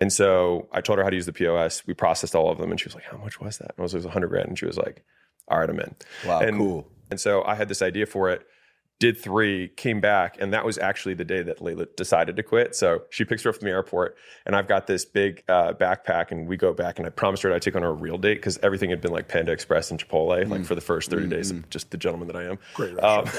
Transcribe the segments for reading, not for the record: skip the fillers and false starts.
And so I told her how to use the POS. We processed all of them, and she was like, "How much was that?" And I was like, "It was 100 grand." And she was like, "All right, I'm in." Wow, and, cool. And so I had this idea for it. Did 3, came back, and that was actually the day that Layla decided to quit. So she picks her up from the airport, and I've got this big backpack, and we go back, and I promised her I'd take on a real date because everything had been like Panda Express and Chipotle, like for the first 30 days of just the gentleman that I am. Great restaurant.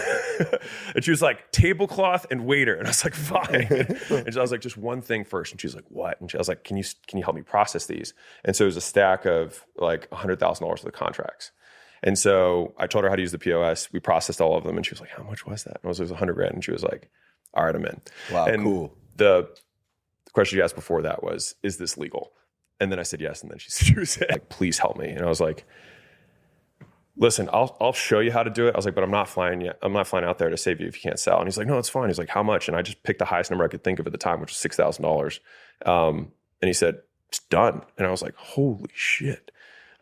And she was like, tablecloth and waiter, and I was like, fine. And I was like, just one thing first, and she was like, what? And I was like, can you help me process these? And so it was a stack of like $100,000 worth of contracts. And so I told her how to use the POS. We processed all of them, and she was like, "How much was that?" And I was like, "It was 100 grand." And she was like, "All right, I'm in." Wow, and cool. The question you asked before that was, "Is this legal?" And then I said yes, and then she was like, "Please help me." And I was like, "Listen, I'll show you how to do it." I was like, "But I'm not flying yet. I'm not flying out there to save you if you can't sell." And he's like, "No, it's fine." He's like, "How much?" And I just picked the highest number I could think of at the time, which was $6,000. And he said, "It's done." And I was like, "Holy shit."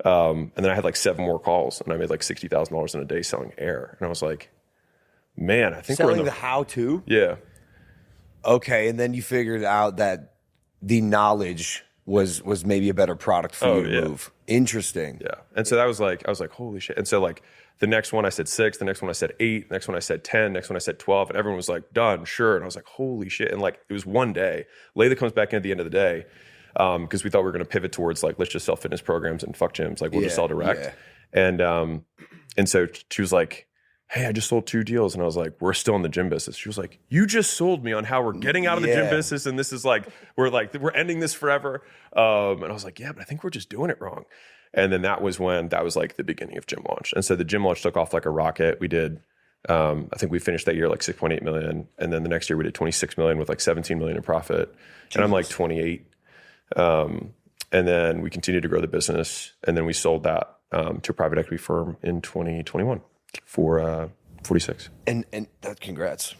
And then I had like 7 more calls, and I made like $60,000 in a day selling air. And I was like, man, I think Selling we're the how-to? Yeah. Okay, and then you figured out that the knowledge was maybe a better product for you to move. Interesting. Yeah. And so that was like, I was like, holy shit. And so like the next one I said 6, the next one I said 8, the next one I said 10, next one I said 12, and everyone was like, done, sure. And I was like, holy shit. And like, it was one day. Layla comes back in at the end of the day, because we thought we were going to pivot towards like, let's just sell fitness programs and fuck gyms. Like we'll just sell direct. Yeah. And so she was like, hey, I just sold 2 deals. And I was like, we're still in the gym business. She was like, you just sold me on how we're getting out of the gym business. And this is like, we're ending this forever. And I was like, yeah, but I think we're just doing it wrong. And then that was like the beginning of Gym Launch. And so the Gym Launch took off like a rocket. We did, I think we finished that year like 6.8 million. And then the next year we did 26 million with like 17 million in profit. Jesus. And I'm like 28. And then we continued to grow the business, and then we sold that to a private equity firm in 2021 for 46. And that, congrats.